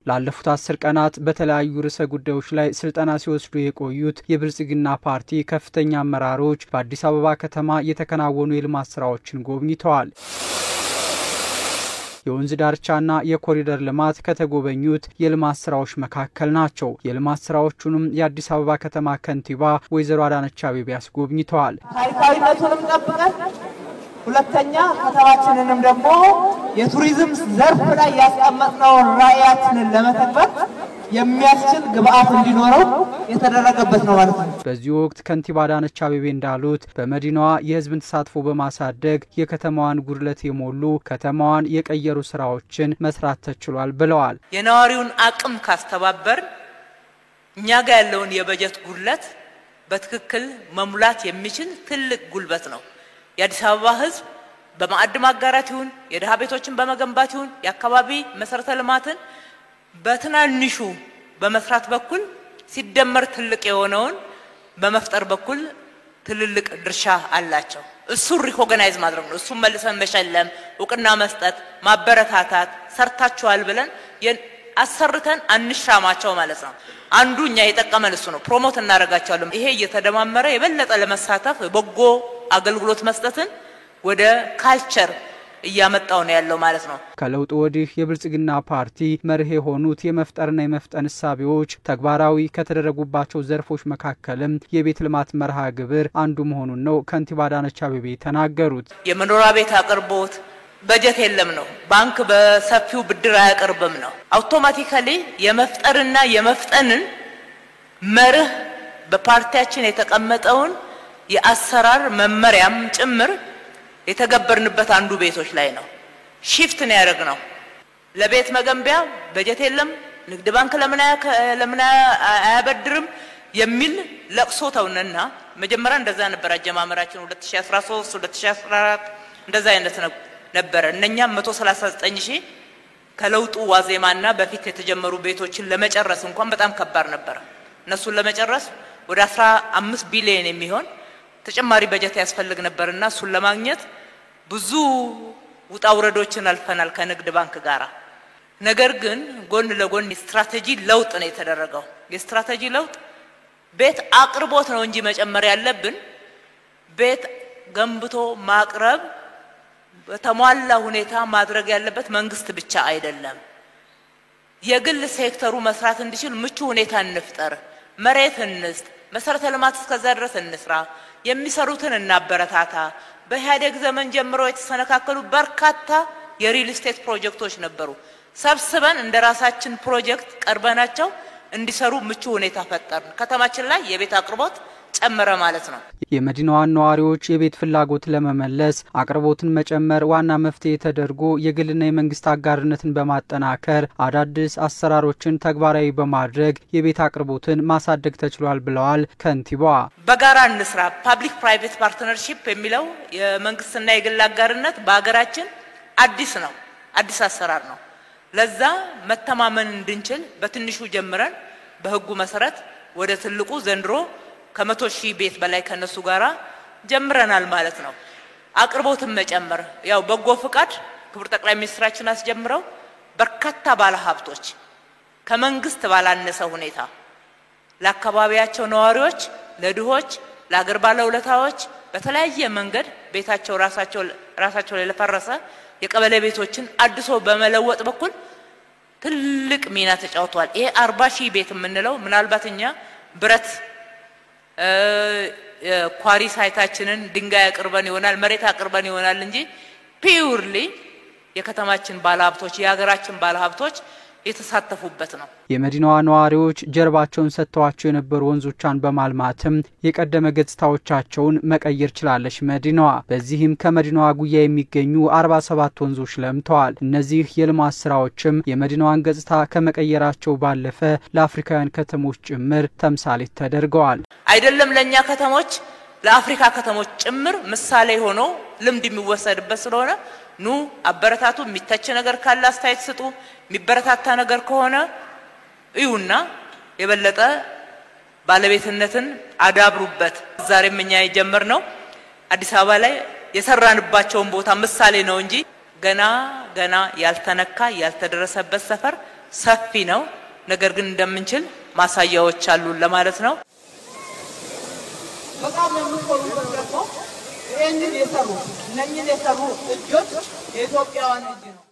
ላለፉት 10 ቀናት በተለያዩ ርዕሰ ጉዳዮች ላይ ስልጠና ሲወስዱ የቆዩት የብልጽግና ፓርቲ ከፍተኛ አመራሮች በአዲስ አበባ ከተማ የተከናወኑ የልማት ስራዎችን ጎብኝተዋል። የወንዝ ዳርቻና የኮሪደር ልማት ከተጎበኙት የልማት ስራዎች መካከል ናቸው። የልማት ስራዎቹንም የአዲስ አበባ ከተማ ከንቲባ ወይዘሮ አዳነች አቤቤ ያስጎብኝተዋል። ታሪካዊነቱንም ጠብቀን ሁለተኛ ከተማችንንም ደግሞ የቱሪዝም ዘርፍ ላይ ያስቀመጥነውን ራዕያችንን ለመተግበር የሚያስችል ግብአት እንዲኖረው የተደረገበት ነው ማለት ነው። በዚህ ወቅት ከንቲባ አዳነች አቤቤ እንዳሉት በመዲናዋ የህዝብን ተሳትፎ በማሳደግ የከተማዋን ጉድለት የሞሉ ከተማዋን የቀየሩ ስራዎችን መስራት ተችሏል ብለዋል። የነዋሪውን አቅም ካስተባበር እኛ ጋር ያለውን የበጀት ጉድለት በትክክል መሙላት የሚችል ትልቅ ጉልበት ነው። የአዲስ አበባ ህዝብ በማዕድ ማጋራት ይሁን የደሃ ቤቶችን በመገንባት ይሁን የአካባቢ መሰረተ ልማትን በትናንሹ በመስራት በኩል ሲደመር ትልቅ የሆነውን በመፍጠር በኩል ትልልቅ ድርሻ አላቸው። እሱ ሪኮግናይዝ ማድረግ ነው። እሱ መልሰን መሸለም፣ እውቅና መስጠት፣ ማበረታታት ሰርታችኋል ብለን አሰርተን አንሻማቸው ማለት ነው። አንዱ እኛ የጠቀመን እሱ ነው። ፕሮሞት እናደርጋቸዋለን። ይሄ እየተደማመረ የበለጠ ለመሳተፍ በጎ አገልግሎት መስጠትን ወደ ካልቸር እያመጣው ነው ያለው ማለት ነው። ከለውጥ ወዲህ የብልጽግና ፓርቲ መርህ የሆኑት የመፍጠርና የመፍጠን እሳቤዎች ተግባራዊ ከተደረጉባቸው ዘርፎች መካከልም የቤት ልማት መርሃ ግብር አንዱ መሆኑን ነው ከንቲባ አዳነች አቤቤ ተናገሩት። የመኖሪያ ቤት አቅርቦት በጀት የለም ነው። ባንክ በሰፊው ብድር አያቀርብም ነው። አውቶማቲካሊ የመፍጠርና የመፍጠንን መርህ በፓርቲያችን የተቀመጠውን የአሰራር መመሪያም ጭምር የተገበርንበት አንዱ ቤቶች ላይ ነው። ሺፍት ነው ያደረግነው። ለቤት መገንቢያ በጀት የለም፣ ንግድ ባንክ ለምን አያበድርም የሚል ለቅሶ ተውነና መጀመሪያ እንደዛ ነበር አጀማመራችን 2013 2014 እንደዛ አይነት ነበር። እነኛም 139000 ከለውጡ ዋዜማና በፊት የተጀመሩ ቤቶችን ለመጨረስ እንኳን በጣም ከባድ ነበር። እነሱን ለመጨረስ ወደ 15 ቢሊዮን የሚሆን ተጨማሪ በጀት ያስፈልግ ነበርና እሱን ለማግኘት ብዙ ውጣ ውረዶችን አልፈናል ከንግድ ባንክ ጋራ። ነገር ግን ጎን ለጎን ስትራቴጂ ለውጥ ነው የተደረገው። የስትራቴጂ ለውጥ ቤት አቅርቦት ነው እንጂ መጨመር ያለብን ቤት ገንብቶ ማቅረብ በተሟላ ሁኔታ ማድረግ ያለበት መንግስት ብቻ አይደለም። የግል ሴክተሩ መስራት እንዲችል ምቹ ሁኔታ እንፍጠር፣ መሬት እንስጥ፣ መሰረተ ልማት እስከዛ ድረስ እንስራ፣ የሚሰሩትን እናበረታታ። በኢህአዴግ ዘመን ጀምሮ የተሰነካከሉ በርካታ የሪል ስቴት ፕሮጀክቶች ነበሩ። ሰብስበን እንደራሳችን ፕሮጀክት ቀርበናቸው እንዲሰሩ ምቹ ሁኔታ ፈጠርን። ከተማችን ላይ የቤት አቅርቦት ጨመረ ማለት ነው። የመዲናዋን ነዋሪዎች የቤት ፍላጎት ለመመለስ አቅርቦትን መጨመር ዋና መፍትሄ ተደርጎ የግልና የመንግስት አጋርነትን በማጠናከር አዳዲስ አሰራሮችን ተግባራዊ በማድረግ የቤት አቅርቦትን ማሳደግ ተችሏል ብለዋል ከንቲባዋ። በጋራ እንስራ ፐብሊክ ፕራይቬት ፓርትነርሺፕ የሚለው የመንግስትና የግል አጋርነት በአገራችን አዲስ ነው፣ አዲስ አሰራር ነው። ለዛ መተማመን እንድንችል በትንሹ ጀምረን በህጉ መሰረት ወደ ትልቁ ዘንድሮ ከ100,000 ቤት በላይ ከነሱ ጋራ ጀምረናል ማለት ነው። አቅርቦትን መጨመር ያው በጎ ፍቃድ ክቡር ጠቅላይ ሚኒስትራችን አስጀምረው በርካታ ባለሀብቶች ከመንግስት ባላነሰ ሁኔታ ለአካባቢያቸው ነዋሪዎች፣ ለድሆች፣ ለአገር ባለውለታዎች በተለያየ መንገድ ቤታቸው ራሳቸው ላይ ለፈረሰ የቀበሌ ቤቶችን አድሶ በመለወጥ በኩል ትልቅ ሚና ተጫውቷል። ይሄ 40,000 ቤት የምንለው ምናልባት እኛ ብረት ኳሪ ሳይታችንን ድንጋይ አቅርበን ይሆናል መሬት አቅርበን ይሆናል እንጂ ፒውርሊ የከተማችን ባለሀብቶች የሀገራችን ባለሀብቶች የተሳተፉበት ነው። የመዲናዋ ነዋሪዎች ጀርባቸውን ሰጥተዋቸው የነበሩ ወንዞቿን በማልማትም የቀደመ ገጽታዎቻቸውን መቀየር ችላለች መዲናዋ። በዚህም ከመዲናዋ ጉያ የሚገኙ 47 ወንዞች ለምተዋል። እነዚህ የልማት ስራዎችም የመዲናዋን ገጽታ ከመቀየራቸው ባለፈ ለአፍሪካውያን ከተሞች ጭምር ተምሳሌት ተደርገዋል። አይደለም ለኛ ከተሞች ለአፍሪካ ከተሞች ጭምር ምሳሌ ሆኖ ልምድ የሚወሰድበት ስለሆነ ኑ አበረታቱ። የሚተች ነገር ካለ አስተያየት ስጡ። የሚበረታታ ነገር ከሆነ እዩና የበለጠ ባለቤትነትን አዳብሩበት። ዛሬም እኛ የጀመርነው አዲስ አበባ ላይ የሰራንባቸውን ቦታ ምሳሌ ነው እንጂ ገና ያልተነካ ያልተደረሰበት ሰፈር ሰፊ ነው። ነገር ግን እንደምንችል ማሳያዎች አሉ ለማለት ነው። በጣም የምትቆሉበት ደግሞ እነኚህ የሰሩ እጆች የኢትዮጵያውያን እጅ ነው።